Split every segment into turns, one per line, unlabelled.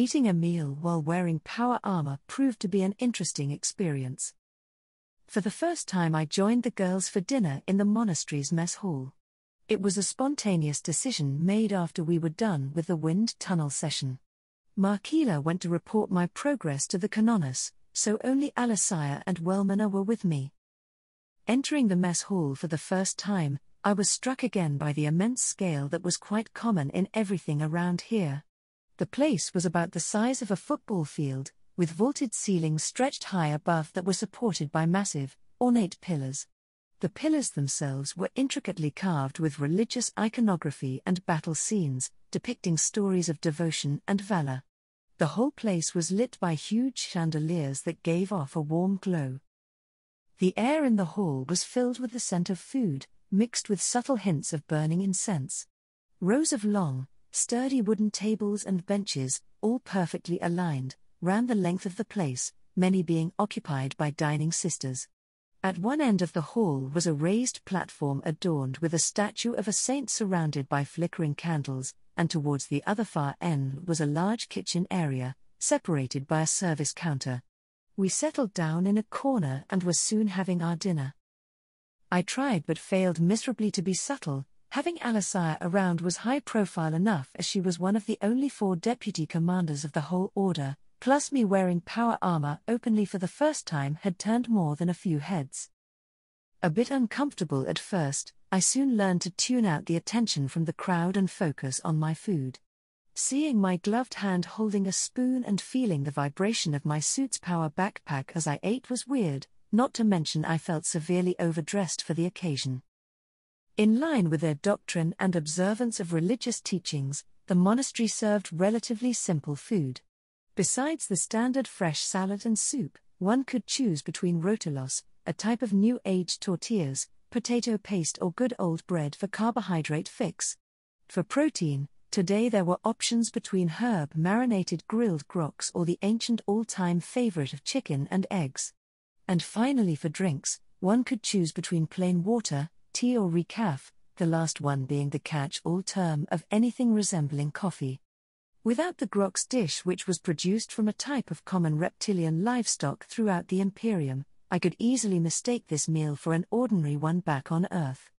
Eating a meal while wearing power armor proved to be an interesting experience. For the first time I joined the girls for dinner in the monastery's mess hall. It was a spontaneous decision made after we were done with the wind tunnel session. Markila went to report my progress to the Canonus, so only Alisaya and Wellmanna were with me. Entering the mess hall for the first time, I was struck again by the immense scale that was quite common in everything around here. The place was about the size of a football field, with vaulted ceilings stretched high above that were supported by massive, ornate pillars. The pillars themselves were intricately carved with religious iconography and battle scenes, depicting stories of devotion and valor. The whole place was lit by huge chandeliers that gave off a warm glow. The air in the hall was filled with the scent of food, mixed with subtle hints of burning incense. Rows of long, sturdy wooden tables and benches, all perfectly aligned, ran the length of the place, many being occupied by dining sisters. At one end of the hall was a raised platform adorned with a statue of a saint surrounded by flickering candles, and towards the other far end was a large kitchen area, separated by a service counter. We settled down in a corner and were soon having our dinner. I tried but failed miserably to be subtle. Having Alisaya around was high profile enough, as she was one of the only 4 deputy commanders of the whole order, plus me wearing power armor openly for the first time had turned more than a few heads. A bit uncomfortable at first, I soon learned to tune out the attention from the crowd and focus on my food. Seeing my gloved hand holding a spoon and feeling the vibration of my suit's power backpack as I ate was weird, not to mention I felt severely overdressed for the occasion. In line with their doctrine and observance of religious teachings, the monastery served relatively simple food. Besides the standard fresh salad and soup, one could choose between rotilos, a type of New Age tortillas, potato paste or good old bread for carbohydrate fix. For protein, today there were options between herb-marinated grilled groks or the ancient all-time favorite of chicken and eggs. And finally for drinks, one could choose between plain water, tea or recaf, the last one being the catch-all term of anything resembling coffee. Without the groks dish, which was produced from a type of common reptilian livestock throughout the Imperium, I could easily mistake this meal for an ordinary one back on Earth.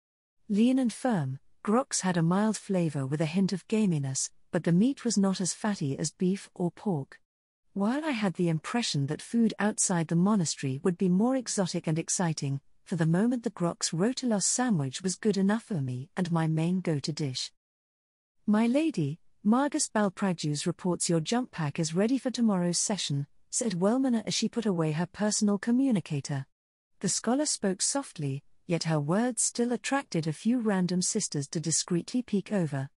Lean and firm, groks had a mild flavor with a hint of gaminess, but the meat was not as fatty as beef or pork. While I had the impression that food outside the monastery would be more exotic and exciting, for the moment the groks rotilos sandwich was good enough for me and my main go-to dish. "My lady, Margus Balpragus reports your jump pack is ready for tomorrow's session," said Wellmanna as she put away her personal communicator. The scholar spoke softly, yet her words still attracted a few random sisters to discreetly peek over.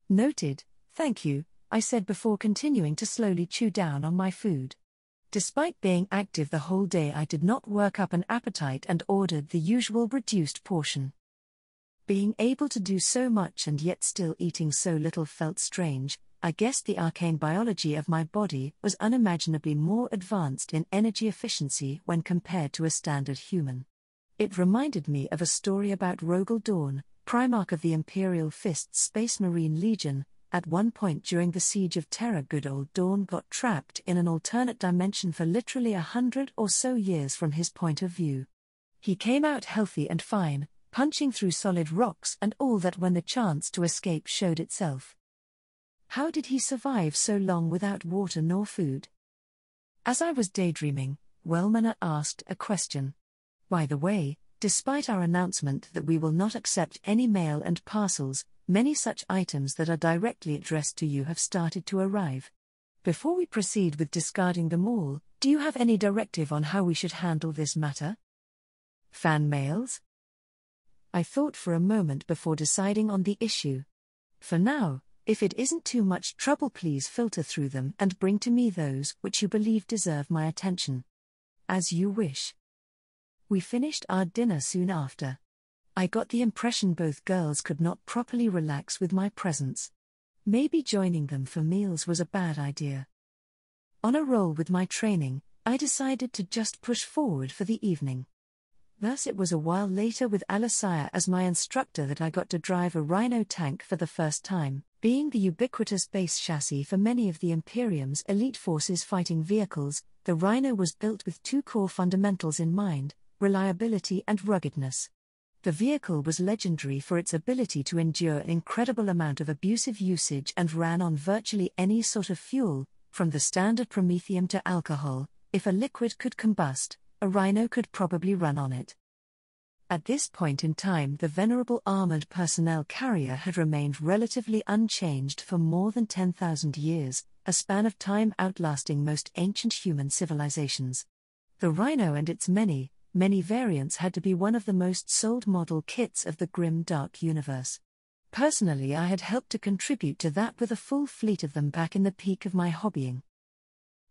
"Noted, thank you," I said before continuing to slowly chew down on my food. Despite being active the whole day, I did not work up an appetite and ordered the usual reduced portion. Being able to do so much and yet still eating so little felt strange. I guessed the arcane biology of my body was unimaginably more advanced in energy efficiency when compared to a standard human. It reminded me of a story about Rogel Dawn, Primarch of the Imperial Fist's Space Marine Legion. At one point during the Siege of Terra, good old Dawn got trapped in an alternate dimension for literally 100 or so years from his point of view. He came out healthy and fine, punching through solid rocks and all that when the chance to escape showed itself. How did he survive so long without water nor food? As I was daydreaming, Wellmanna asked a question. By the way, despite our announcement that we will not accept any mail and parcels, many such items that are directly addressed to you have started to arrive. Before we proceed with discarding them all, do you have any directive on how we should handle this matter? Fan mails? I thought for a moment before deciding on the issue. For now, if it isn't too much trouble, please filter through them and bring to me those which you believe deserve my attention. As you wish. We finished our dinner soon after. I got the impression both girls could not properly relax with my presence. Maybe joining them for meals was a bad idea. On a roll with my training, I decided to just push forward for the evening. Thus it was a while later with Alisaya as my instructor that I got to drive a rhino tank for the first time. Being the ubiquitous base chassis for many of the Imperium's elite forces fighting vehicles, the Rhino was built with two core fundamentals in mind: reliability and ruggedness. The vehicle was legendary for its ability to endure an incredible amount of abusive usage and ran on virtually any sort of fuel, from the standard promethium to alcohol. If a liquid could combust, a Rhino could probably run on it. At this point in time, the venerable armored personnel carrier had remained relatively unchanged for more than 10,000 years, a span of time outlasting most ancient human civilizations. The Rhino and its many variants had to be one of the most sold model kits of the grim dark universe. Personally, I had helped to contribute to that with a full fleet of them back in the peak of my hobbying.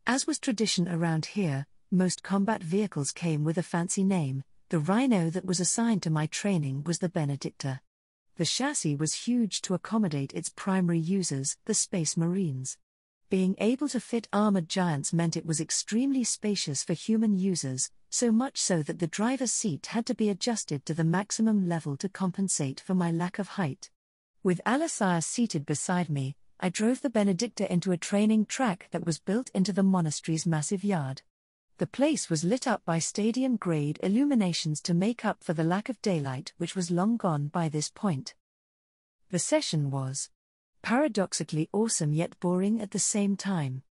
As was tradition around here, most combat vehicles came with a fancy name. The Rhino that was assigned to my training was the Benedicta. The chassis was huge to accommodate its primary users, the Space Marines. Being able to fit armored giants meant it was extremely spacious for human users, so much so that the driver's seat had to be adjusted to the maximum level to compensate for my lack of height. With Alisaya seated beside me, I drove the Benedicta into a training track that was built into the monastery's massive yard. The place was lit up by stadium-grade illuminations to make up for the lack of daylight which was long gone by this point. The session was paradoxically awesome yet boring at the same time.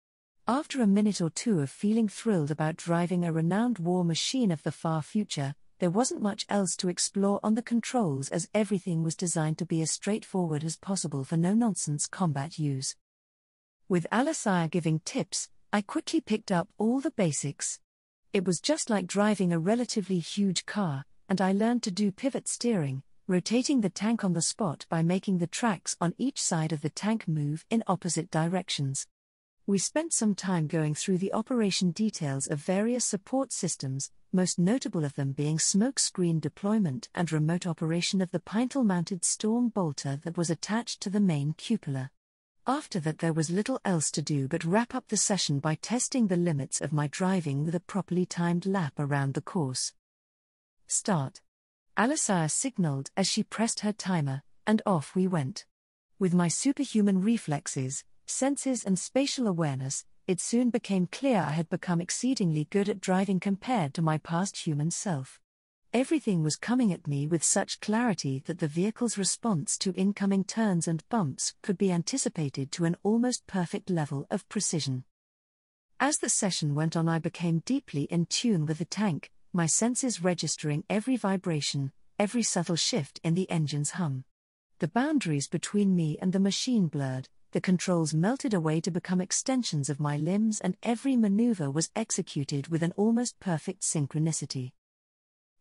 After a minute or two of feeling thrilled about driving a renowned war machine of the far future, there wasn't much else to explore on the controls, as everything was designed to be as straightforward as possible for no-nonsense combat use. With Alisaya giving tips, I quickly picked up all the basics. It was just like driving a relatively huge car, and I learned to do pivot steering, rotating the tank on the spot by making the tracks on each side of the tank move in opposite directions. We spent some time going through the operation details of various support systems, most notable of them being smoke screen deployment and remote operation of the pintle-mounted storm bolter that was attached to the main cupola. After that, there was little else to do but wrap up the session by testing the limits of my driving with a properly timed lap around the course. Start. Alisaya signaled as she pressed her timer, and off we went. With my superhuman reflexes, senses and spatial awareness, it soon became clear I had become exceedingly good at driving compared to my past human self. Everything was coming at me with such clarity that the vehicle's response to incoming turns and bumps could be anticipated to an almost perfect level of precision. As the session went on, I became deeply in tune with the tank, my senses registering every vibration, every subtle shift in the engine's hum. The boundaries between me and the machine blurred, the controls melted away to become extensions of my limbs, and every maneuver was executed with an almost perfect synchronicity.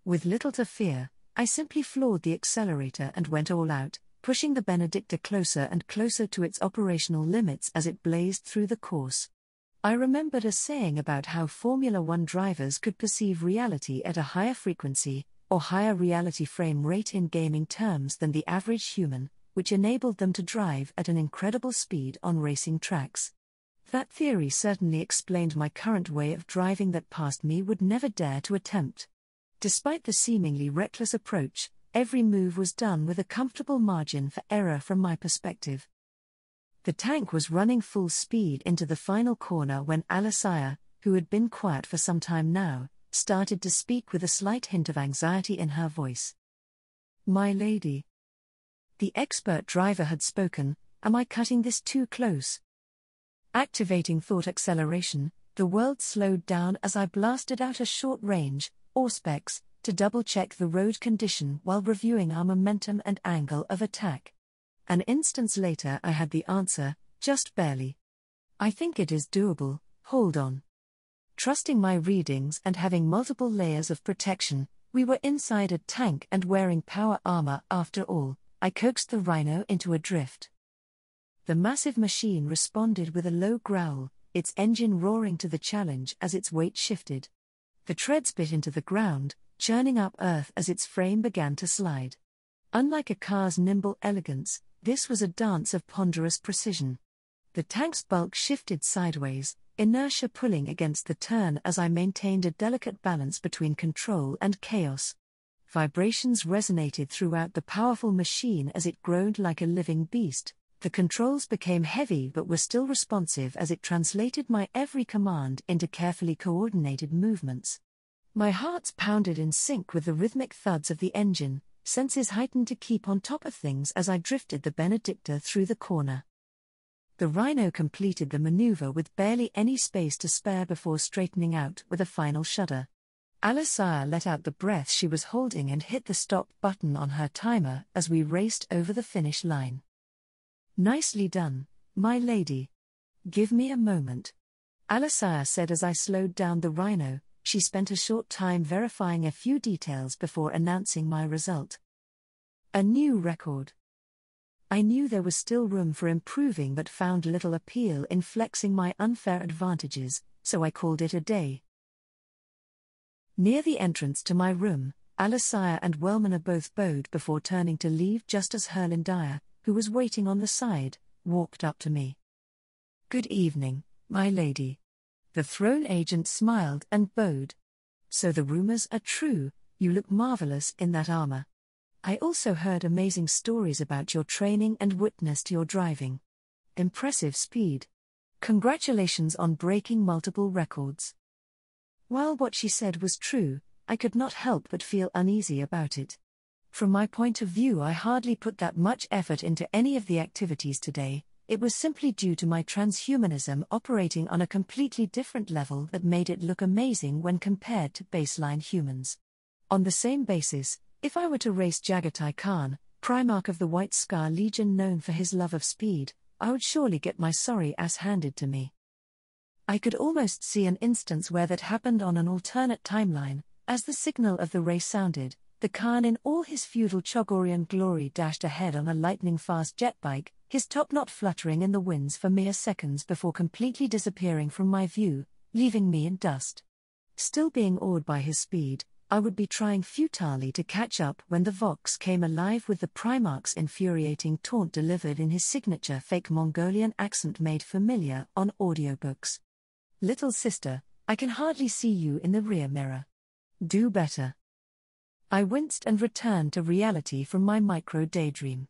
With little to fear, I simply floored the accelerator and went all out, pushing the Benedicta closer and closer to its operational limits as it blazed through the course. I remembered a saying about how Formula One drivers could perceive reality at a higher frequency, or higher reality frame rate in gaming terms, than the average human, which enabled them to drive at an incredible speed on racing tracks. That theory certainly explained my current way of driving that past me would never dare to attempt. Despite the seemingly reckless approach, every move was done with a comfortable margin for error from my perspective. The tank was running full speed into the final corner when Alisaya, who had been quiet for some time now, started to speak with a slight hint of anxiety in her voice. "My lady." The expert driver had spoken. "Am I cutting this too close?" Activating thought acceleration, the world slowed down as I blasted out a short range, or specs, to double-check the road condition while reviewing our momentum and angle of attack. An instant later I had the answer, just barely. "I think it is doable, hold on." Trusting my readings and having multiple layers of protection, we were inside a tank and wearing power armor after all. I coaxed the Rhino into a drift. The massive machine responded with a low growl, its engine roaring to the challenge as its weight shifted. The treads bit into the ground, churning up earth as its frame began to slide. Unlike a car's nimble elegance, this was a dance of ponderous precision. The tank's bulk shifted sideways, inertia pulling against the turn as I maintained a delicate balance between control and chaos. Vibrations resonated throughout the powerful machine as it groaned like a living beast, The controls became heavy but were still responsive as it translated my every command into carefully coordinated movements. My hearts pounded in sync with the rhythmic thuds of the engine, senses heightened to keep on top of things as I drifted the Benedicta through the corner. The Rhino completed the maneuver with barely any space to spare before straightening out with a final shudder. Alisaya let out the breath she was holding and hit the stop button on her timer as we raced over the finish line. "Nicely done, my lady. Give me a moment," Alisaya said as I slowed down the Rhino. She spent a short time verifying a few details before announcing my result. A new record. I knew there was still room for improving but found little appeal in flexing my unfair advantages, so I called it a day. Near the entrance to my room, Alisaya and Wellmanor both bowed before turning to leave just as Herlindaya, who was waiting on the side, walked up to me. "Good evening, my lady." The throne agent smiled and bowed. "So the rumors are true, you look marvelous in that armor. I also heard amazing stories about your training and witnessed your driving. Impressive speed. Congratulations on breaking multiple records." While what she said was true, I could not help but feel uneasy about it. From my point of view, I hardly put that much effort into any of the activities today. It was simply due to my transhumanism operating on a completely different level that made it look amazing when compared to baseline humans. On the same basis, if I were to race Jagatai Khan, Primarch of the White Scar Legion known for his love of speed, I would surely get my sorry ass handed to me. I could almost see an instance where that happened on an alternate timeline. As the signal of the race sounded, the Khan in all his feudal Chogorian glory dashed ahead on a lightning-fast jet bike, his top knot fluttering in the winds for mere seconds before completely disappearing from my view, leaving me in dust. Still being awed by his speed, I would be trying futilely to catch up when the Vox came alive with the Primarch's infuriating taunt delivered in his signature fake Mongolian accent made familiar on audiobooks. "Little sister, I can hardly see you in the rear mirror. Do better." I winced and returned to reality from my micro-daydream.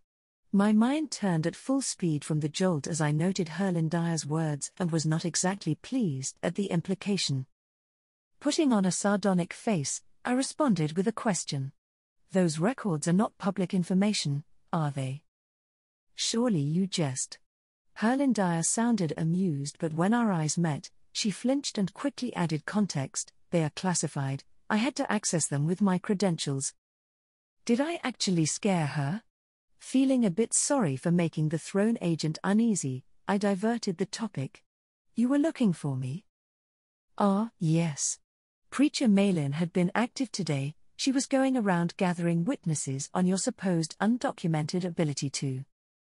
My mind turned at full speed from the jolt as I noted Herlindaya's words and was not exactly pleased at the implication. Putting on a sardonic face, I responded with a question. "Those records are not public information, are they?" "Surely you jest." Herlindaya sounded amused, but when our eyes met, she flinched and quickly added context. "They are classified. I had to access them with my credentials." Did I actually scare her? Feeling a bit sorry for making the throne agent uneasy, I diverted the topic. "You were looking for me?" "Ah, yes. Preacher Malin had been active today. She was going around gathering witnesses on your supposed undocumented ability to."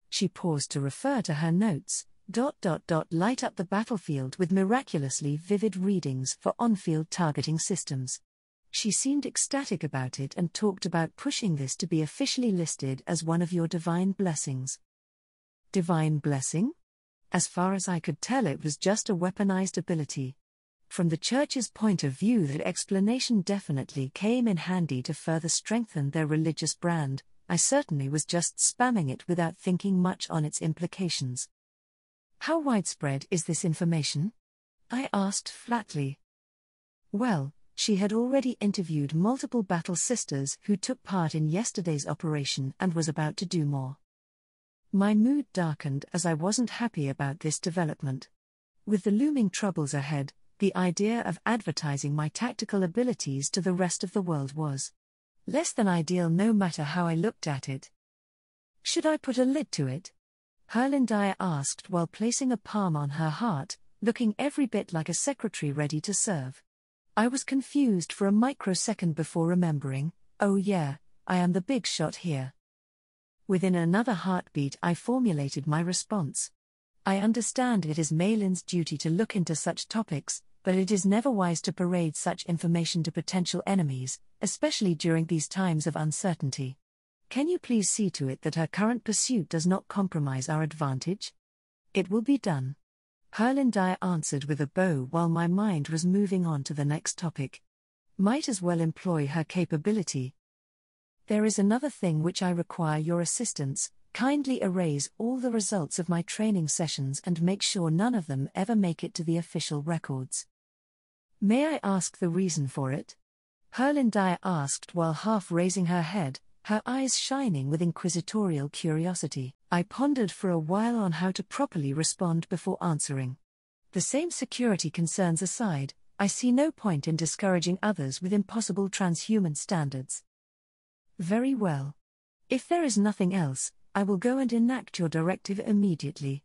She paused to refer to her notes. Light up the battlefield with miraculously vivid readings for on-field targeting systems. She seemed ecstatic about it and talked about pushing this to be officially listed as one of your divine blessings. Divine blessing? As far as I could tell, it was just a weaponized ability. From the Church's point of view, that explanation definitely came in handy to further strengthen their religious brand. I certainly was just spamming it without thinking much on its implications. "How widespread is this information?" I asked flatly. Well, she had already interviewed multiple battle sisters who took part in yesterday's operation and was about to do more. My mood darkened as I wasn't happy about this development. With the looming troubles ahead, the idea of advertising my tactical abilities to the rest of the world was less than ideal, no matter how I looked at it. "Should I put a lid to it?" Herlindaya asked while placing a palm on her heart, looking every bit like a secretary ready to serve. I was confused for a microsecond before remembering, oh yeah, I am the big shot here. Within another heartbeat I formulated my response. "I understand it is Malin's duty to look into such topics, but it is never wise to parade such information to potential enemies, especially during these times of uncertainty. Can you please see to it that her current pursuit does not compromise our advantage?" "It will be done." Herlindaya answered with a bow while my mind was moving on to the next topic. Might as well employ her capability. "There is another thing which I require your assistance," kindly erase all the results of my training sessions and make sure none of them ever make it to the official records. May I ask the reason for it? Herlin Dyer asked while half raising her head, her eyes shining with inquisitorial curiosity. I pondered for a while on how to properly respond before answering. The same security concerns aside, I see no point in discouraging others with impossible transhuman standards. Very well. If there is nothing else, I will go and enact your directive immediately.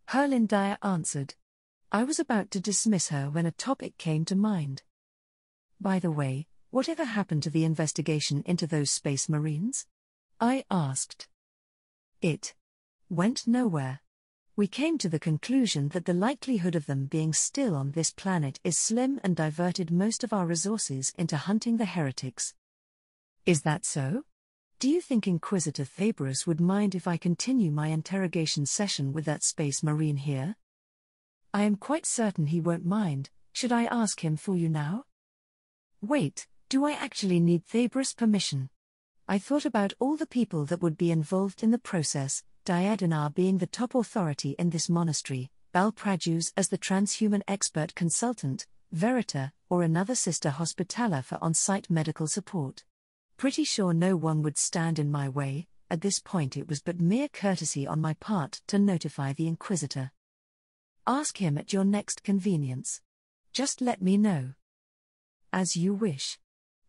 Herlin Dyer answered. I was about to dismiss her when a topic came to mind. By the way, whatever happened to the investigation into those space marines? I asked. It went nowhere. We came to the conclusion that the likelihood of them being still on this planet is slim and diverted most of our resources into hunting the heretics. Is that so? Do you think Inquisitor Thabrus would mind if I continue my interrogation session with that space marine here? I am quite certain he won't mind. Should I ask him for you now? Wait, do I actually need Thabrus' permission? I thought about all the people that would be involved in the process, Diadonar being the top authority in this monastery, Balpragus as the transhuman expert consultant, Verita, or another sister hospitaller for on-site medical support. Pretty sure no one would stand in my way. At this point it was but mere courtesy on my part to notify the Inquisitor. Ask him at your next convenience. Just let me know. As you wish.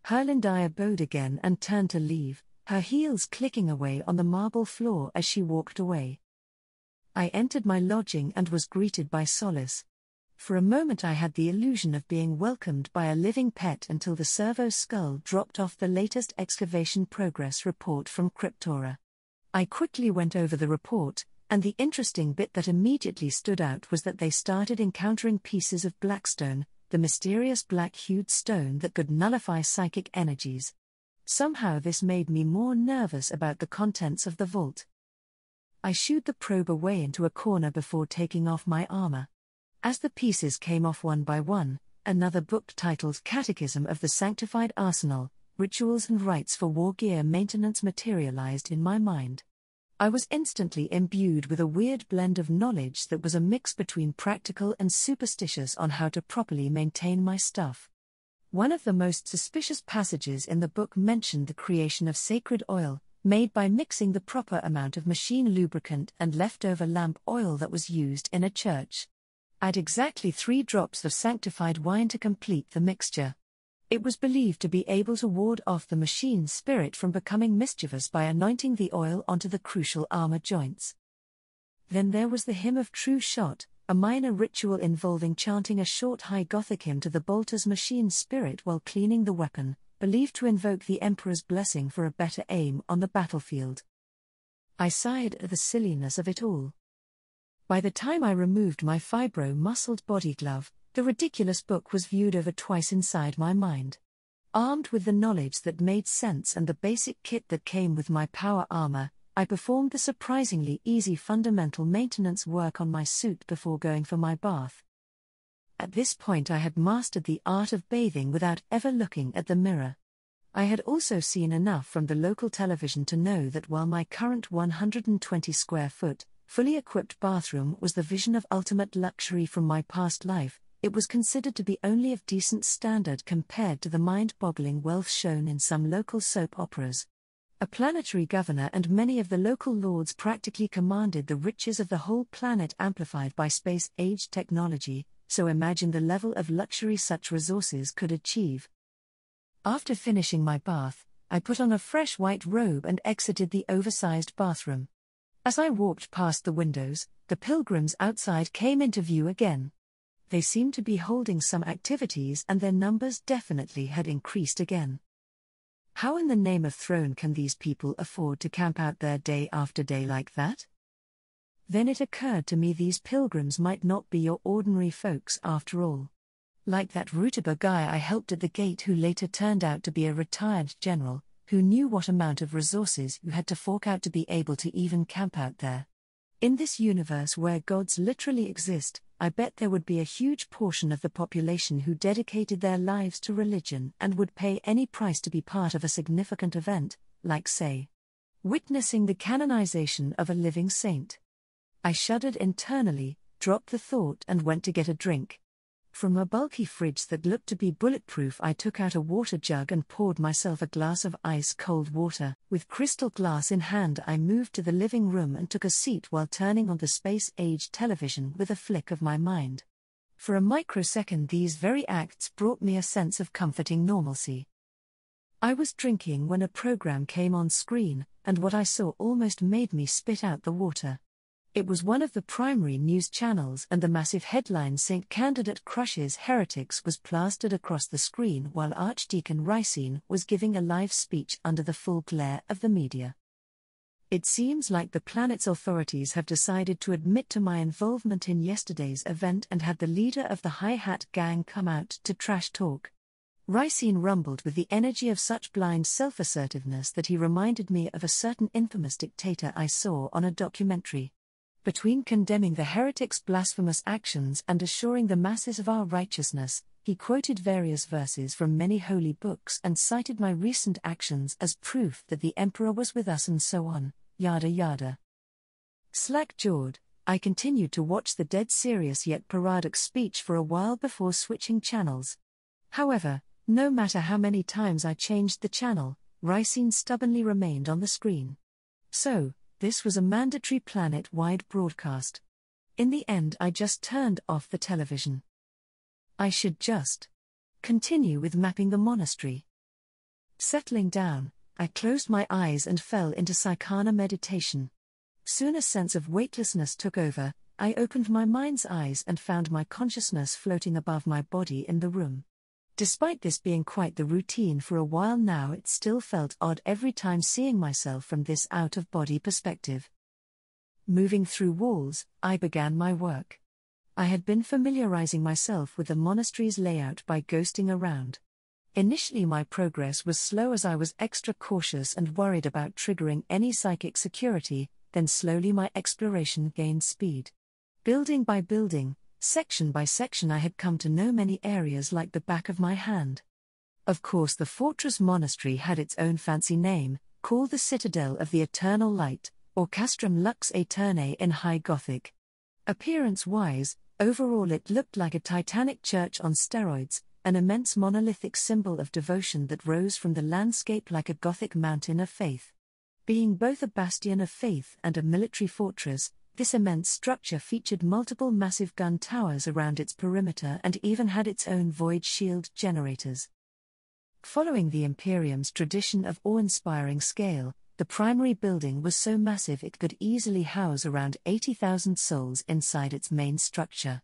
Herlin Dyer bowed again and turned to leave, her heels clicking away on the marble floor as she walked away. I entered my lodging and was greeted by solace. For a moment I had the illusion of being welcomed by a living pet until the servo skull dropped off the latest excavation progress report from Cryptora. I quickly went over the report, and the interesting bit that immediately stood out was that they started encountering pieces of blackstone, the mysterious black-hued stone that could nullify psychic energies. Somehow this made me more nervous about the contents of the vault. I shooed the probe away into a corner before taking off my armor. As the pieces came off one by one, another book titled Catechism of the Sanctified Arsenal, Rituals and Rites for War Gear Maintenance materialized in my mind. I was instantly imbued with a weird blend of knowledge that was a mix between practical and superstitious on how to properly maintain my stuff. One of the most suspicious passages in the book mentioned the creation of sacred oil, made by mixing the proper amount of machine lubricant and leftover lamp oil that was used in a church. Add exactly 3 drops of sanctified wine to complete the mixture. It was believed to be able to ward off the machine spirit from becoming mischievous by anointing the oil onto the crucial armor joints. Then there was the Hymn of True Shot, a minor ritual involving chanting a short high Gothic hymn to the bolter's machine spirit while cleaning the weapon, believed to invoke the Emperor's blessing for a better aim on the battlefield. I sighed at the silliness of it all. By the time I removed my fibro-muscled body glove, the ridiculous book was viewed over twice inside my mind. Armed with the knowledge that made sense and the basic kit that came with my power armor, I performed the surprisingly easy fundamental maintenance work on my suit before going for my bath. At this point I had mastered the art of bathing without ever looking at the mirror. I had also seen enough from the local television to know that while my current 120 square foot, fully equipped bathroom was the vision of ultimate luxury from my past life, it was considered to be only of decent standard compared to the mind-boggling wealth shown in some local soap operas. A planetary governor and many of the local lords practically commanded the riches of the whole planet amplified by space-age technology, so imagine the level of luxury such resources could achieve. After finishing my bath, I put on a fresh white robe and exited the oversized bathroom. As I walked past the windows, the pilgrims outside came into view again. They seemed to be holding some activities and their numbers definitely had increased again. How in the name of throne can these people afford to camp out there day after day like that? Then it occurred to me these pilgrims might not be your ordinary folks after all. Like that Rutaber guy I helped at the gate who later turned out to be a retired general, who knew what amount of resources you had to fork out to be able to even camp out there. In this universe where gods literally exist, I bet there would be a huge portion of the population who dedicated their lives to religion and would pay any price to be part of a significant event, like say, witnessing the canonization of a living saint. I shuddered internally, dropped the thought and went to get a drink. From a bulky fridge that looked to be bulletproof, I took out a water jug and poured myself a glass of ice-cold water. With crystal glass in hand, I moved to the living room and took a seat while turning on the space-age television with a flick of my mind. For a microsecond, these very acts brought me a sense of comforting normalcy. I was drinking when a program came on screen, and what I saw almost made me spit out the water. It was one of the primary news channels, and the massive headline "Saint Candidate Crushes Heretics" was plastered across the screen while Archdeacon SYRINE was giving a live speech under the full glare of the media. It seems like the planet's authorities have decided to admit to my involvement in yesterday's event and had the leader of the Hi-Hat gang come out to trash talk. SYRINE rumbled with the energy of such blind self-assertiveness that he reminded me of a certain infamous dictator I saw on a documentary. Between condemning the heretics' blasphemous actions and assuring the masses of our righteousness, he quoted various verses from many holy books and cited my recent actions as proof that the emperor was with us and so on, yada yada. Slack-jawed, I continued to watch the dead serious yet parodic speech for a while before switching channels. However, no matter how many times I changed the channel, SYRINE stubbornly remained on the screen. So, this was a mandatory planet-wide broadcast. In the end, I just turned off the television. I should just continue with mapping the monastery. Settling down, I closed my eyes and fell into Saikana meditation. Soon a sense of weightlessness took over. I opened my mind's eyes and found my consciousness floating above my body in the room. Despite this being quite the routine for a while now, it still felt odd every time seeing myself from this out-of-body perspective. Moving through walls, I began my work. I had been familiarizing myself with the monastery's layout by ghosting around. Initially my progress was slow as I was extra cautious and worried about triggering any psychic security, then slowly my exploration gained speed. Building by building, section by section, I had come to know many areas like the back of my hand. Of course, the fortress monastery had its own fancy name, called the Citadel of the Eternal Light, or Castrum Lux Aeternae in High Gothic. Appearance-wise, overall it looked like a titanic church on steroids, an immense monolithic symbol of devotion that rose from the landscape like a Gothic mountain of faith. Being both a bastion of faith and a military fortress, this immense structure featured multiple massive gun towers around its perimeter and even had its own void shield generators. Following the Imperium's tradition of awe-inspiring scale, the primary building was so massive it could easily house around 80,000 souls inside its main structure.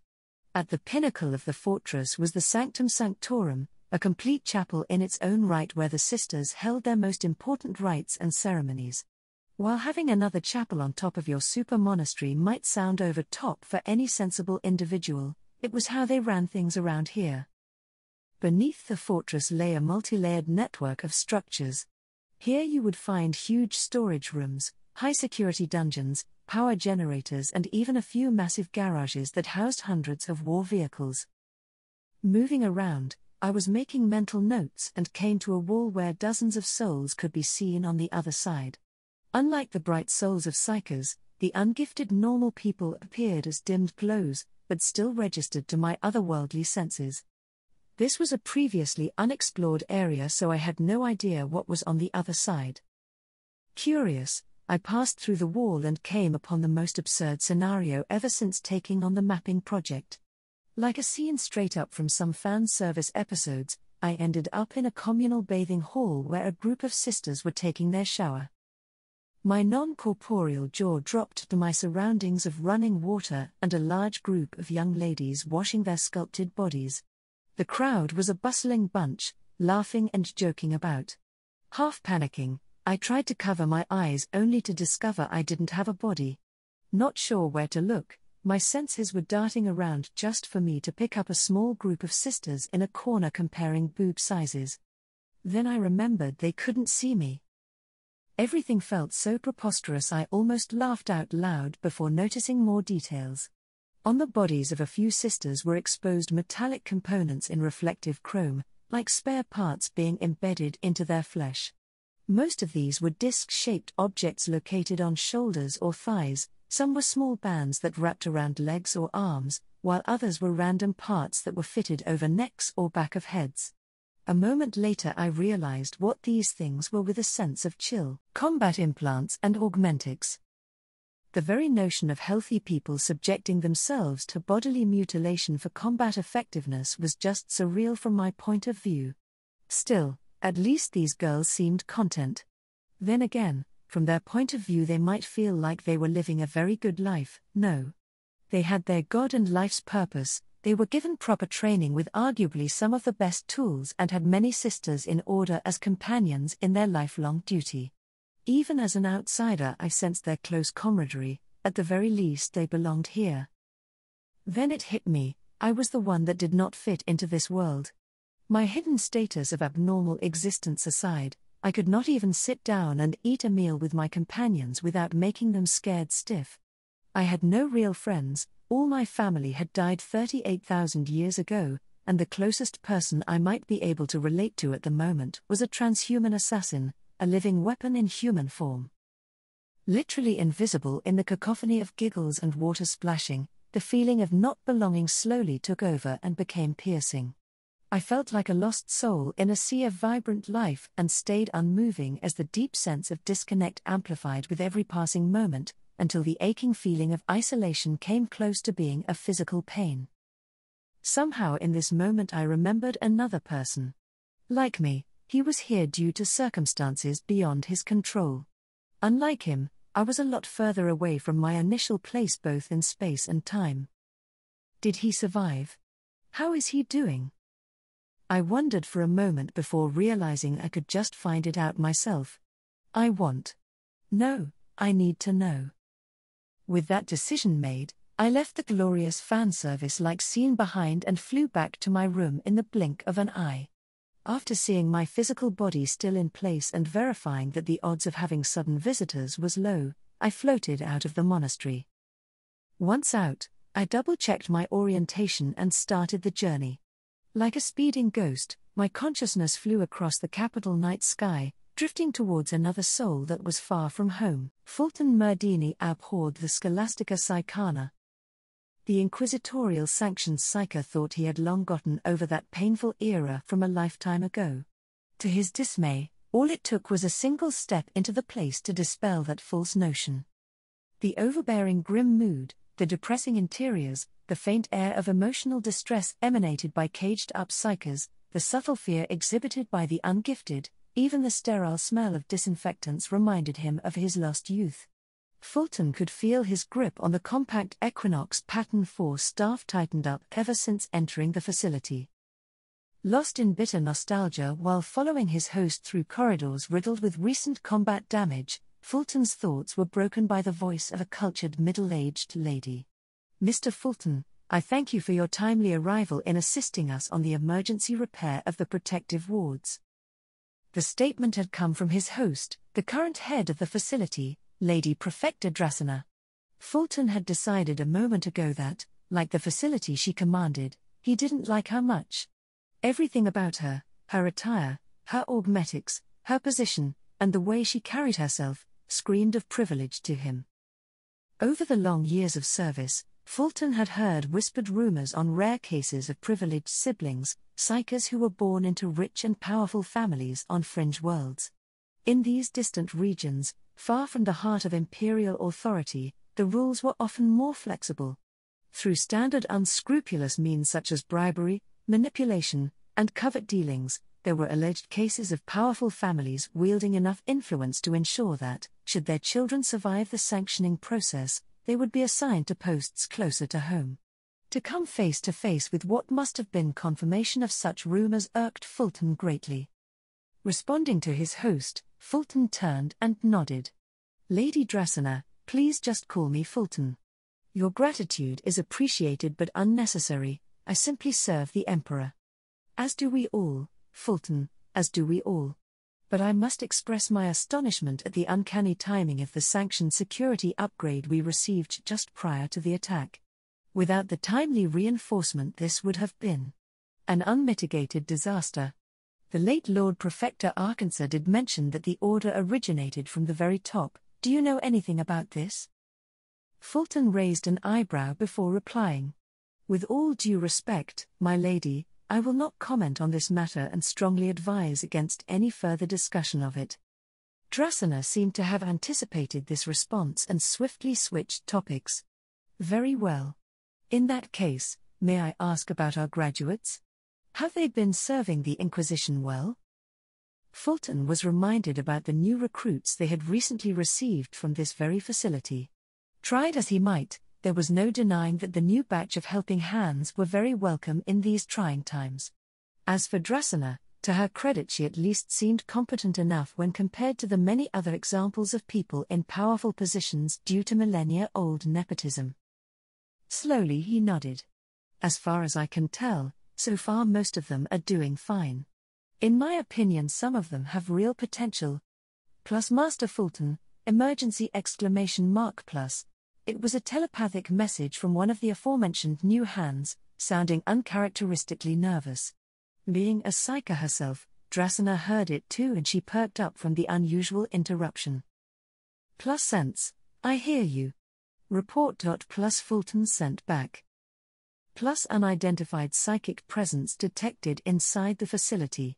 At the pinnacle of the fortress was the Sanctum Sanctorum, a complete chapel in its own right where the sisters held their most important rites and ceremonies. While having another chapel on top of your super monastery might sound over top for any sensible individual, it was how they ran things around here. Beneath the fortress lay a multi-layered network of structures. Here you would find huge storage rooms, high-security dungeons, power generators and even a few massive garages that housed hundreds of war vehicles. Moving around, I was making mental notes and came to a wall where dozens of souls could be seen on the other side. Unlike the bright souls of psychers, the ungifted normal people appeared as dimmed glows, but still registered to my otherworldly senses. This was a previously unexplored area, so I had no idea what was on the other side. Curious, I passed through the wall and came upon the most absurd scenario ever since taking on the mapping project. Like a scene straight up from some fan service episodes, I ended up in a communal bathing hall where a group of sisters were taking their shower. My non-corporeal jaw dropped to my surroundings of running water and a large group of young ladies washing their sculpted bodies. The crowd was a bustling bunch, laughing and joking about. Half panicking, I tried to cover my eyes only to discover I didn't have a body. Not sure where to look, my senses were darting around just for me to pick up a small group of sisters in a corner comparing boob sizes. Then I remembered they couldn't see me. Everything felt so preposterous I almost laughed out loud before noticing more details. On the bodies of a few sisters were exposed metallic components in reflective chrome, like spare parts being embedded into their flesh. Most of these were disc-shaped objects located on shoulders or thighs, some were small bands that wrapped around legs or arms, while others were random parts that were fitted over necks or back of heads. A moment later I realized what these things were with a sense of chill: combat implants and augmentics. The very notion of healthy people subjecting themselves to bodily mutilation for combat effectiveness was just surreal from my point of view. Still, at least these girls seemed content. Then again, from their point of view they might feel like they were living a very good life. No. They had their God and life's purpose, they were given proper training with arguably some of the best tools and had many sisters in order as companions in their lifelong duty. Even as an outsider I sensed their close camaraderie, at the very least they belonged here. Then it hit me, I was the one that did not fit into this world. My hidden status of abnormal existence aside, I could not even sit down and eat a meal with my companions without making them scared stiff. I had no real friends, all my family had died 38,000 years ago, and the closest person I might be able to relate to at the moment was a transhuman assassin, a living weapon in human form. Literally invisible in the cacophony of giggles and water splashing, the feeling of not belonging slowly took over and became piercing. I felt like a lost soul in a sea of vibrant life and stayed unmoving as the deep sense of disconnect amplified with every passing moment, until the aching feeling of isolation came close to being a physical pain. Somehow in this moment I remembered another person. Like me, he was here due to circumstances beyond his control. Unlike him, I was a lot further away from my initial place both in space and time. Did he survive? How is he doing? I wondered for a moment before realizing I could just find it out myself. I need to know. With that decision made, I left the glorious fan service-like scene behind and flew back to my room in the blink of an eye. After seeing my physical body still in place and verifying that the odds of having sudden visitors was low, I floated out of the monastery. Once out, I double-checked my orientation and started the journey. Like a speeding ghost, my consciousness flew across the capital night sky, drifting towards another soul that was far from home. Fulton Murdini abhorred the Scholastica Psychana. The inquisitorial sanctioned psyker thought he had long gotten over that painful era from a lifetime ago. To his dismay, all it took was a single step into the place to dispel that false notion. The overbearing grim mood, the depressing interiors, the faint air of emotional distress emanated by caged-up psychers, the subtle fear exhibited by the ungifted, even the sterile smell of disinfectants reminded him of his lost youth. Fulton could feel his grip on the compact Equinox Pattern 4 staff tightened up ever since entering the facility. Lost in bitter nostalgia while following his host through corridors riddled with recent combat damage, Fulton's thoughts were broken by the voice of a cultured middle-aged lady. "Mr. Fulton, I thank you for your timely arrival in assisting us on the emergency repair of the protective wards." The statement had come from his host, the current head of the facility, Lady Prefecta Dracena. Fulton had decided a moment ago that, like the facility she commanded, he didn't like her much. Everything about her, her attire, her augmetics, her position, and the way she carried herself, screamed of privilege to him. Over the long years of service, Fulton had heard whispered rumors on rare cases of privileged siblings, psychers who were born into rich and powerful families on fringe worlds. In these distant regions, far from the heart of imperial authority, the rules were often more flexible. Through standard unscrupulous means such as bribery, manipulation, and covert dealings, there were alleged cases of powerful families wielding enough influence to ensure that, should their children survive the sanctioning process, they would be assigned to posts closer to home. To come face to face with what must have been confirmation of such rumors irked Fulton greatly. Responding to his host, Fulton turned and nodded. "Lady Dracena, please just call me Fulton. Your gratitude is appreciated but unnecessary, I simply serve the Emperor." "As do we all, Fulton, as do we all. But I must express my astonishment at the uncanny timing of the sanctioned security upgrade we received just prior to the attack. Without the timely reinforcement this would have been an unmitigated disaster. The late Lord Prefector Arkansas did mention that the order originated from the very top. Do you know anything about this? Fulton raised an eyebrow before replying. With all due respect, my lady, I will not comment on this matter and strongly advise against any further discussion of it. Dracena seemed to have anticipated this response and swiftly switched topics. Very well. In that case, may I ask about our graduates? Have they been serving the Inquisition well? Fulton was reminded about the new recruits they had recently received from this very facility. Tried as he might, there was no denying that the new batch of helping hands were very welcome in these trying times. As for Dracena, to her credit she at least seemed competent enough when compared to the many other examples of people in powerful positions due to millennia-old nepotism. Slowly he nodded. As far as I can tell, so far most of them are doing fine. In my opinion some of them have real potential. Plus Master Fulton, emergency exclamation mark plus. It was a telepathic message from one of the aforementioned new hands, sounding uncharacteristically nervous. Being a psyker herself, Dracena heard it too and she perked up from the unusual interruption. Plus sense, I hear you. Report. Plus Fulton sent back. Plus unidentified psychic presence detected inside the facility.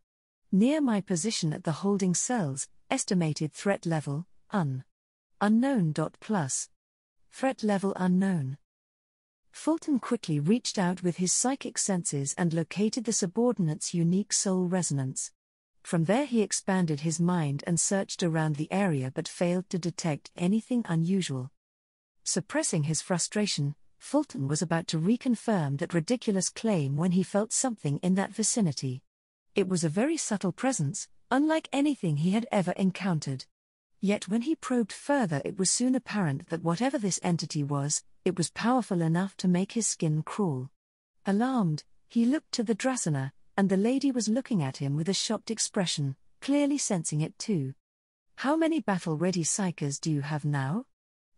Near my position at the holding cells, estimated threat level, unknown. Plus. Threat level unknown. Fulton quickly reached out with his psychic senses and located the subordinate's unique soul resonance. From there he expanded his mind and searched around the area but failed to detect anything unusual. Suppressing his frustration, Fulton was about to reconfirm that ridiculous claim when he felt something in that vicinity. It was a very subtle presence, unlike anything he had ever encountered. Yet when he probed further it was soon apparent that whatever this entity was, it was powerful enough to make his skin crawl. Alarmed, he looked to the Dracena, and the lady was looking at him with a shocked expression, clearly sensing it too. How many battle-ready psychers do you have now?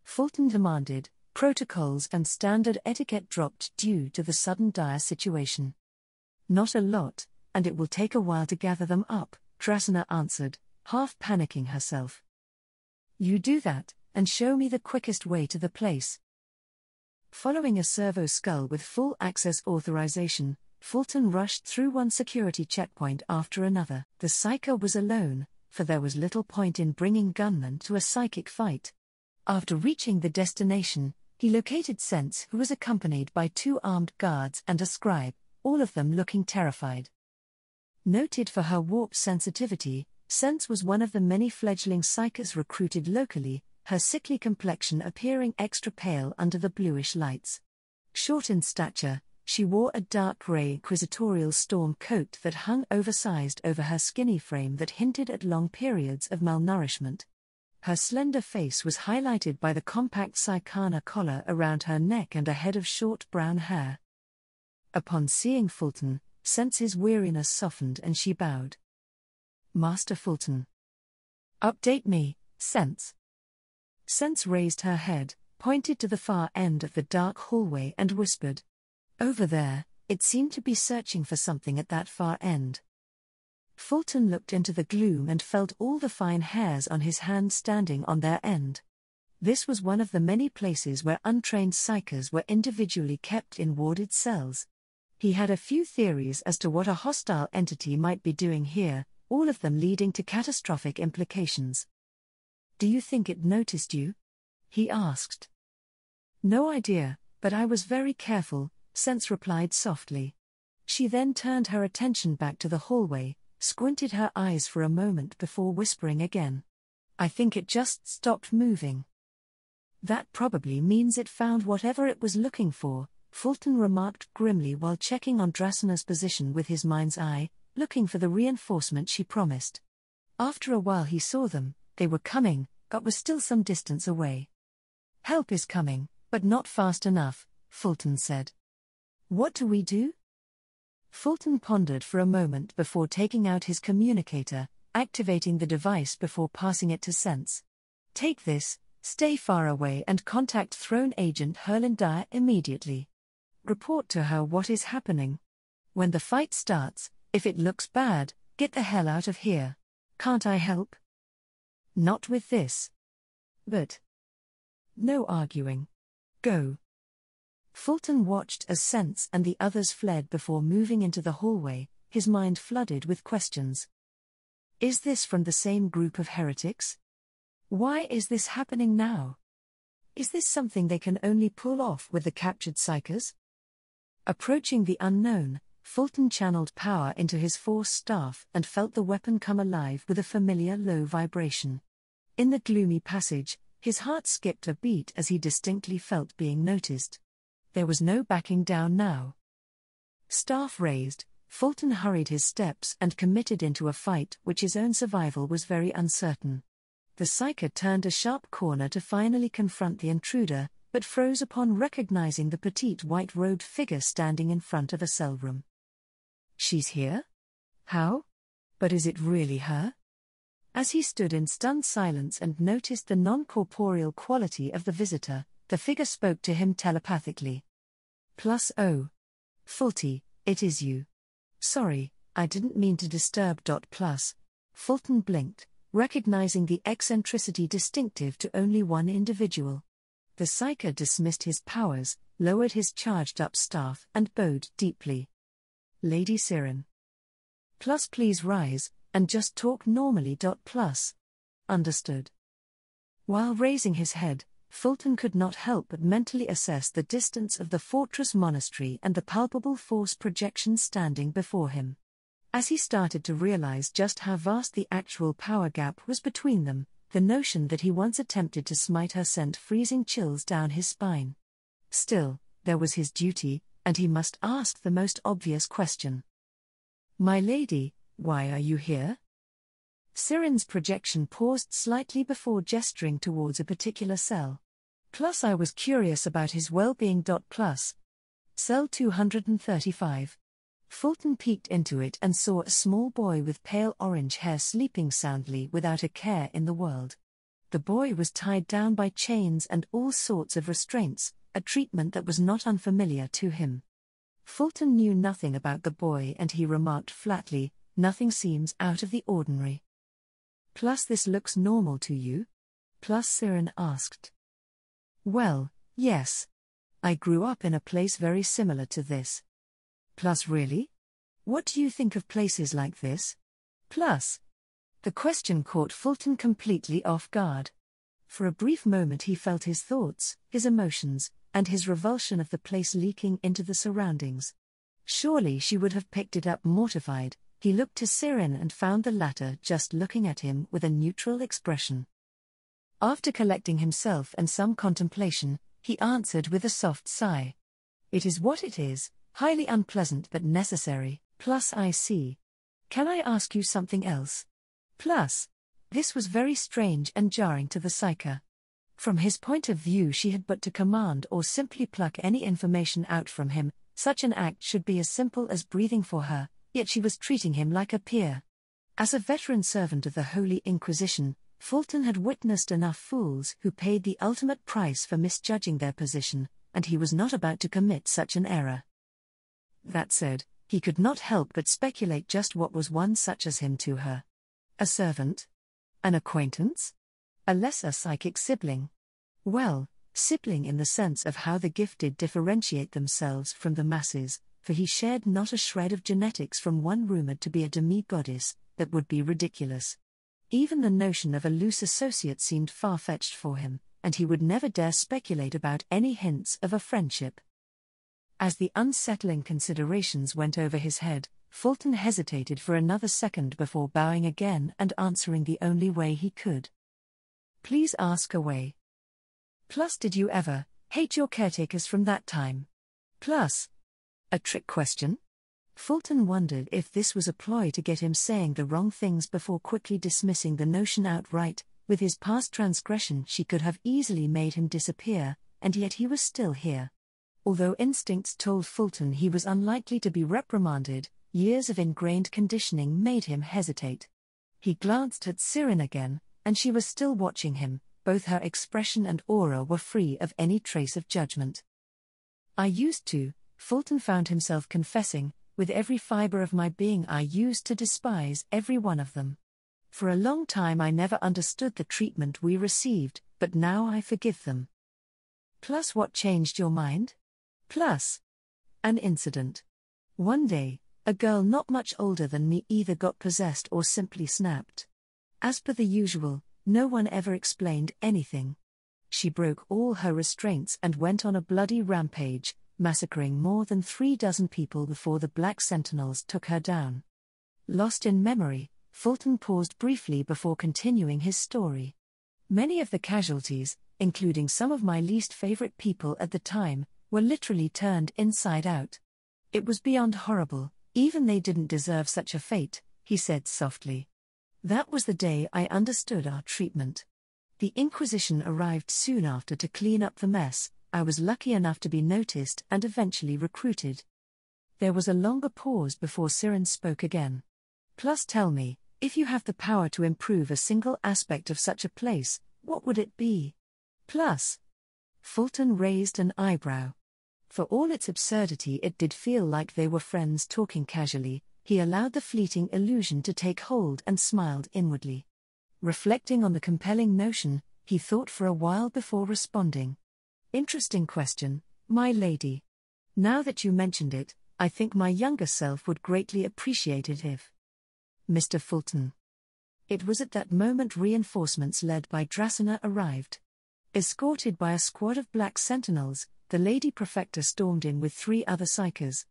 Fulton demanded. Protocols and standard etiquette dropped due to the sudden dire situation. Not a lot, and it will take a while to gather them up, Dracena answered, half panicking herself. You do that, and show me the quickest way to the place. Following a servo skull with full access authorization, Fulton rushed through one security checkpoint after another. The psyker was alone, for there was little point in bringing gunmen to a psychic fight. After reaching the destination, he located Sense, who was accompanied by 2 armed guards and a scribe, all of them looking terrified. Noted for her warp sensitivity, Sense was one of the many fledgling psychers recruited locally, her sickly complexion appearing extra pale under the bluish lights. Short in stature, she wore a dark grey inquisitorial storm coat that hung oversized over her skinny frame that hinted at long periods of malnourishment. Her slender face was highlighted by the compact Psychana collar around her neck and a head of short brown hair. Upon seeing Fulton, Sense's weariness softened and she bowed. Master Fulton. Update me, Sense. Sense raised her head, pointed to the far end of the dark hallway and whispered. Over there, it seemed to be searching for something at that far end. Fulton looked into the gloom and felt all the fine hairs on his hand standing on their end. This was one of the many places where untrained psychers were individually kept in warded cells. He had a few theories as to what a hostile entity might be doing here, all of them leading to catastrophic implications. Do you think it noticed you? He asked. No idea, but I was very careful, Sense replied softly. She then turned her attention back to the hallway, squinted her eyes for a moment before whispering again. I think it just stopped moving. That probably means it found whatever it was looking for, Fulton remarked grimly while checking on Dracena's position with his mind's eye, looking for the reinforcement she promised. After a while he saw them, they were coming, but were still some distance away. Help is coming, but not fast enough, Fulton said. What do we do? Fulton pondered for a moment before taking out his communicator, activating the device before passing it to Sense. Take this, stay far away and contact Throne Agent Herlin Dyer immediately. Report to her what is happening. When the fight starts, if it looks bad, Get the hell out of here. Can't I help? Not with this. But. No arguing. Go. Fulton watched as Sense and the others fled before moving into the hallway, his mind flooded with questions. Is this from the same group of heretics? Why is this happening now? Is this something they can only pull off with the captured psykers? Approaching the unknown, Fulton channeled power into his force staff and felt the weapon come alive with a familiar low vibration. In the gloomy passage, his heart skipped a beat as he distinctly felt being noticed. There was no backing down now. Staff raised, Fulton hurried his steps and committed into a fight which his own survival was very uncertain. The psyker turned a sharp corner to finally confront the intruder, but froze upon recognizing the petite white-robed figure standing in front of a cell room. She's here? How? But is it really her? As he stood in stunned silence and noticed the non-corporeal quality of the visitor, the figure spoke to him telepathically. +0. Fulty, it is you. Sorry, I didn't mean to disturb. Fulton blinked, recognizing the eccentricity distinctive to only one individual. The psyker dismissed his powers, lowered his charged-up staff and bowed deeply. Lady SYRINE. Please rise, and just talk normally. Understood. While raising his head, Fulton could not help but mentally assess the distance of the fortress monastery and the palpable force projection standing before him. As he started to realize just how vast the actual power gap was between them, the notion that he once attempted to smite her sent freezing chills down his spine. Still, there was his duty, and he must ask the most obvious question. My lady, why are you here? SYRINE's projection paused slightly before gesturing towards a particular cell. I was curious about his well-being. Cell 235. Fulton peeked into it and saw a small boy with pale orange hair sleeping soundly without a care in the world. The boy was tied down by chains and all sorts of restraints, a treatment that was not unfamiliar to him. Fulton knew nothing about the boy and he remarked flatly, nothing seems out of the ordinary. This looks normal to you? SYRINE asked. Well, yes. I grew up in a place very similar to this. Really? What do you think of places like this? The question caught Fulton completely off guard. For a brief moment he felt his thoughts, his emotions, and his revulsion of the place leaking into the surroundings. Surely she would have picked it up mortified. He looked to SYRINE and found the latter just looking at him with a neutral expression. After collecting himself and some contemplation, he answered with a soft sigh. It is what it is, highly unpleasant but necessary. I see. Can I ask you something else? This was very strange and jarring to the psyker. From his point of view she had but to command or simply pluck any information out from him. Such an act should be as simple as breathing for her, yet she was treating him like a peer. As a veteran servant of the Holy Inquisition, Fulton had witnessed enough fools who paid the ultimate price for misjudging their position, and he was not about to commit such an error. That said, he could not help but speculate just what was one such as him to her. A servant? An acquaintance? A lesser psychic sibling? Well, sibling in the sense of how the gifted differentiate themselves from the masses, for he shared not a shred of genetics from one rumored to be a demi-goddess. That would be ridiculous. Even the notion of a loose associate seemed far-fetched for him, and he would never dare speculate about any hints of a friendship. As the unsettling considerations went over his head, Fulton hesitated for another second before bowing again and answering the only way he could. Please ask away. Did you ever hate your caretakers from that time? A trick question? Fulton wondered if this was a ploy to get him saying the wrong things before quickly dismissing the notion outright. With his past transgression she could have easily made him disappear, and yet he was still here. Although instincts told Fulton he was unlikely to be reprimanded, years of ingrained conditioning made him hesitate. He glanced at SYRINE again, and she was still watching him. Both her expression and aura were free of any trace of judgment. I used to, Fulton found himself confessing, with every fiber of my being I used to despise every one of them. For a long time I never understood the treatment we received, but now I forgive them. Plus, what changed your mind? Plus, an incident. One day, a girl not much older than me either got possessed or simply snapped. As per the usual, no one ever explained anything. She broke all her restraints and went on a bloody rampage, massacring more than 36 people before the Black Sentinels took her down. Lost in memory, Fulton paused briefly before continuing his story. Many of the casualties, including some of my least favorite people at the time, were literally turned inside out. It was beyond horrible, even they didn't deserve such a fate, he said softly. That was the day I understood our treatment. The Inquisition arrived soon after to clean up the mess. I was lucky enough to be noticed and eventually recruited. There was a longer pause before SYRINE spoke again. Plus, tell me, if you have the power to improve a single aspect of such a place, what would it be? Plus. Fulton raised an eyebrow. For all its absurdity, it did feel like they were friends talking casually. He allowed the fleeting illusion to take hold and smiled inwardly. Reflecting on the compelling notion, he thought for a while before responding. Interesting question, my lady. Now that you mentioned it, I think my younger self would greatly appreciate it if... Mr. Fulton. It was at that moment reinforcements led by Dracena arrived. Escorted by a squad of Black Sentinels, the Lady Prefecta stormed in with 3 other psychers.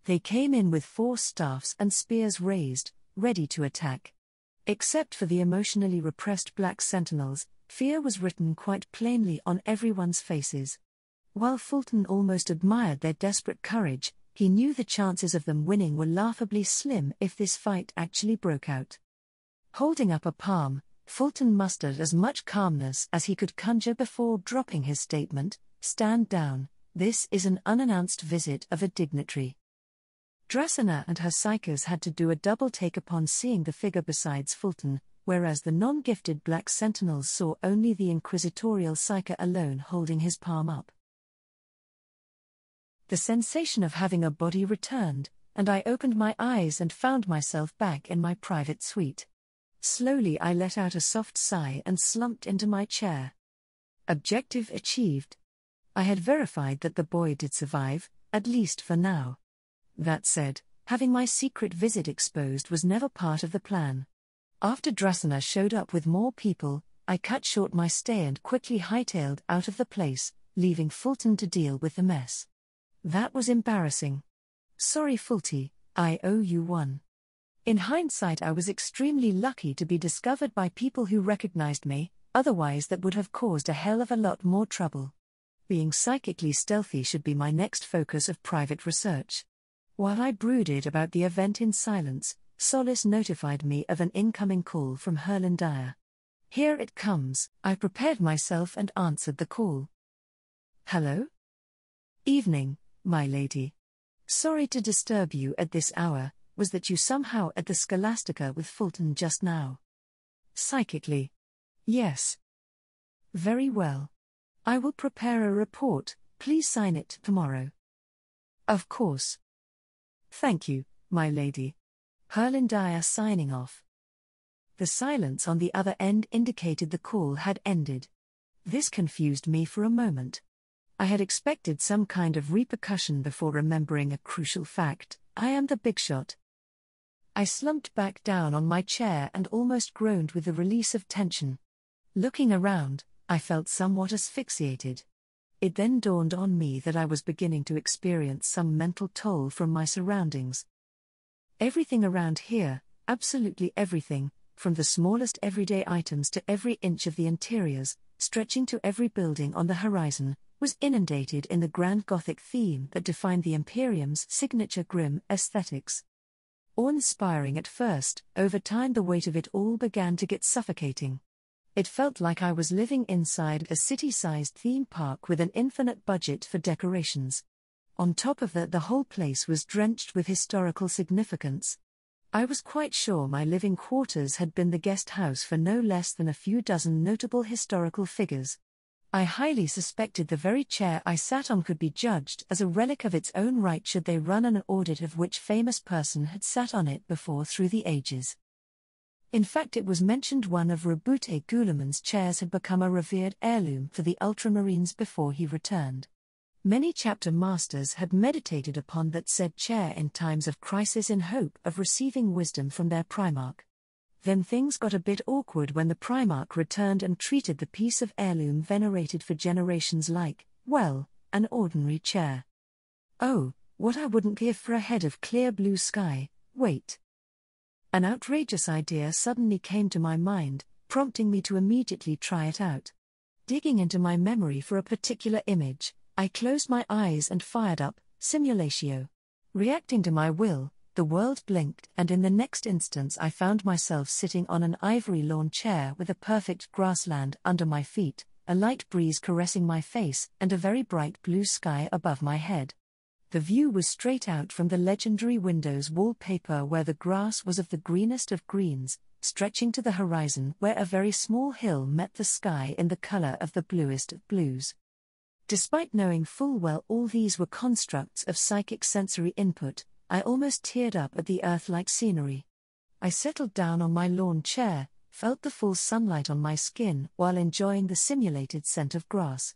They came in with 4 staffs and spears raised, ready to attack. Except for the emotionally repressed Black Sentinels, fear was written quite plainly on everyone's faces. While Fulton almost admired their desperate courage, he knew the chances of them winning were laughably slim if this fight actually broke out. Holding up a palm, Fulton mustered as much calmness as he could conjure before dropping his statement, "Stand down, this is an unannounced visit of a dignitary." Dracena and her psychers had to do a double take upon seeing the figure besides Fulton, whereas the non-gifted Black Sentinels saw only the inquisitorial psyker alone holding his palm up. The sensation of having a body returned, and I opened my eyes and found myself back in my private suite. Slowly I let out a soft sigh and slumped into my chair. Objective achieved. I had verified that the boy did survive, at least for now. That said, having my secret visit exposed was never part of the plan. After Dracena showed up with more people, I cut short my stay and quickly hightailed out of the place, leaving Fulton to deal with the mess. That was embarrassing. Sorry Fulty, I owe you one. In hindsight, I was extremely lucky to be discovered by people who recognized me, otherwise that would have caused a hell of a lot more trouble. Being psychically stealthy should be my next focus of private research. While I brooded about the event in silence, Solace notified me of an incoming call from Herlindire. Here it comes. I prepared myself and answered the call. Hello? Evening, my lady. Sorry to disturb you at this hour. Was that you somehow at the Scholastica with Fulton just now? Psychically. Yes. Very well. I will prepare a report, please sign it tomorrow. Of course. Thank you, my lady. Herlindire signing off. The silence on the other end indicated the call had ended. This confused me for a moment. I had expected some kind of repercussion before remembering a crucial fact: I am the big shot. I slumped back down on my chair and almost groaned with the release of tension. Looking around, I felt somewhat asphyxiated. It then dawned on me that I was beginning to experience some mental toll from my surroundings. Everything around here, absolutely everything, from the smallest everyday items to every inch of the interiors, stretching to every building on the horizon, was inundated in the grand Gothic theme that defined the Imperium's signature grim aesthetics. Awe-inspiring at first, over time the weight of it all began to get suffocating. It felt like I was living inside a city-sized theme park with an infinite budget for decorations. On top of that, the whole place was drenched with historical significance. I was quite sure my living quarters had been the guest house for no less than a few dozen notable historical figures. I highly suspected the very chair I sat on could be judged as a relic of its own right should they run an audit of which famous person had sat on it before through the ages. In fact, it was mentioned one of Rabute Guillemot's chairs had become a revered heirloom for the Ultramarines before he returned. Many chapter masters had meditated upon that said chair in times of crisis in hope of receiving wisdom from their Primarch. Then things got a bit awkward when the Primarch returned and treated the piece of heirloom venerated for generations like, well, an ordinary chair. Oh, what I wouldn't give for a head of clear blue sky, wait. An outrageous idea suddenly came to my mind, prompting me to immediately try it out. Digging into my memory for a particular image, I closed my eyes and fired up, Simulatio. Reacting to my will, the world blinked, and in the next instance I found myself sitting on an ivory lawn chair with a perfect grassland under my feet, a light breeze caressing my face, and a very bright blue sky above my head. The view was straight out from the legendary Windows wallpaper where the grass was of the greenest of greens, stretching to the horizon where a very small hill met the sky in the color of the bluest of blues. Despite knowing full well all these were constructs of psychic sensory input, I almost teared up at the earth-like scenery. I settled down on my lawn chair, felt the full sunlight on my skin while enjoying the simulated scent of grass.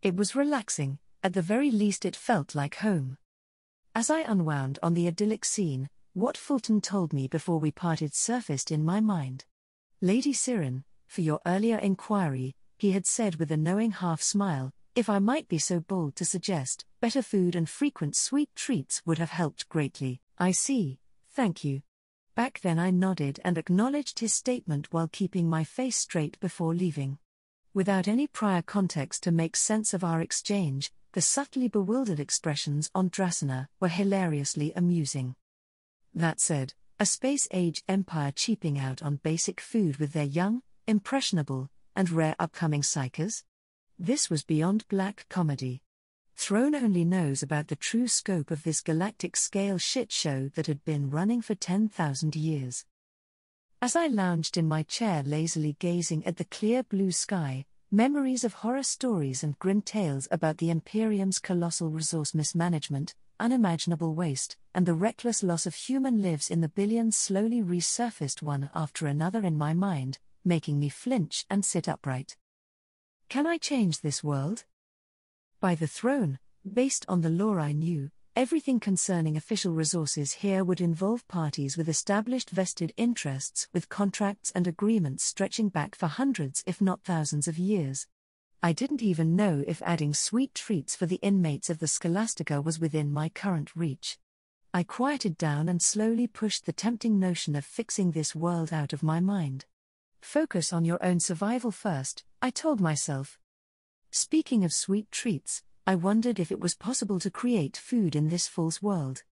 It was relaxing, at the very least it felt like home. As I unwound on the idyllic scene, what Fulton told me before we parted surfaced in my mind. Lady SYRINE, for your earlier inquiry, he had said with a knowing half-smile, if I might be so bold to suggest, better food and frequent sweet treats would have helped greatly. I see, thank you. Back then I nodded and acknowledged his statement while keeping my face straight before leaving. Without any prior context to make sense of our exchange, the subtly bewildered expressions on Dracena were hilariously amusing. That said, a space-age empire cheaping out on basic food with their young, impressionable, and rare upcoming psychers? This was beyond black comedy. Throne only knows about the true scope of this galactic-scale shit show that had been running for 10,000 years. As I lounged in my chair lazily gazing at the clear blue sky, memories of horror stories and grim tales about the Imperium's colossal resource mismanagement, unimaginable waste, and the reckless loss of human lives in the billions slowly resurfaced one after another in my mind, making me flinch and sit upright. Can I change this world? By the throne, based on the lore I knew, everything concerning official resources here would involve parties with established vested interests with contracts and agreements stretching back for hundreds if not thousands of years. I didn't even know if adding sweet treats for the inmates of the Scholastica was within my current reach. I quieted down and slowly pushed the tempting notion of fixing this world out of my mind. Focus on your own survival first, I told myself. Speaking of sweet treats, I wondered if it was possible to create food in this false world.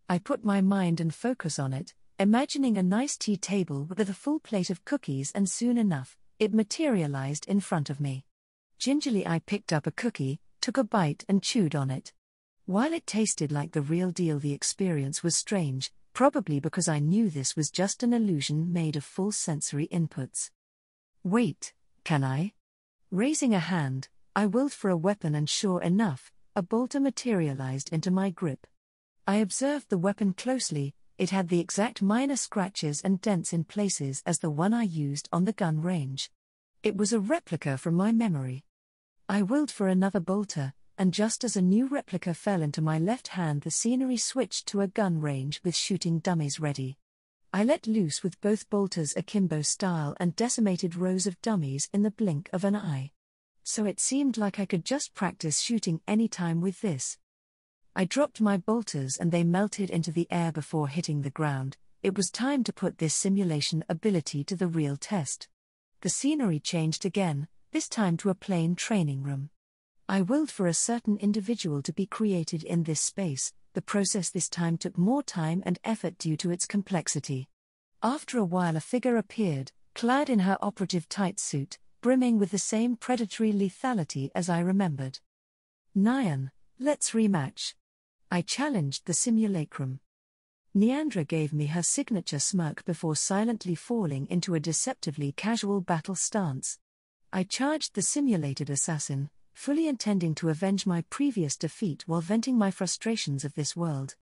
I put my mind and focus on it, imagining a nice tea table with a full plate of cookies, and soon enough, it materialized in front of me. Gingerly I picked up a cookie, took a bite and chewed on it. While it tasted like the real deal, the experience was strange, probably because I knew this was just an illusion made of false sensory inputs. Wait, can I? Raising a hand, I willed for a weapon and sure enough, a bolter materialized into my grip. I observed the weapon closely. It had the exact minor scratches and dents in places as the one I used on the gun range. It was a replica from my memory. I willed for another bolter, and just as a new replica fell into my left hand, the scenery switched to a gun range with shooting dummies ready. I let loose with both bolters akimbo style and decimated rows of dummies in the blink of an eye. So it seemed like I could just practice shooting anytime with this. I dropped my bolters and they melted into the air before hitting the ground. It was time to put this simulation ability to the real test. The scenery changed again, this time to a plain training room. I willed for a certain individual to be created in this space. The process this time took more time and effort due to its complexity. After a while a figure appeared, clad in her operative tight suit, brimming with the same predatory lethality as I remembered. Nyan, let's rematch. I challenged the simulacrum. Neandra gave me her signature smirk before silently falling into a deceptively casual battle stance. I charged the simulated assassin, fully intending to avenge my previous defeat while venting my frustrations of this world.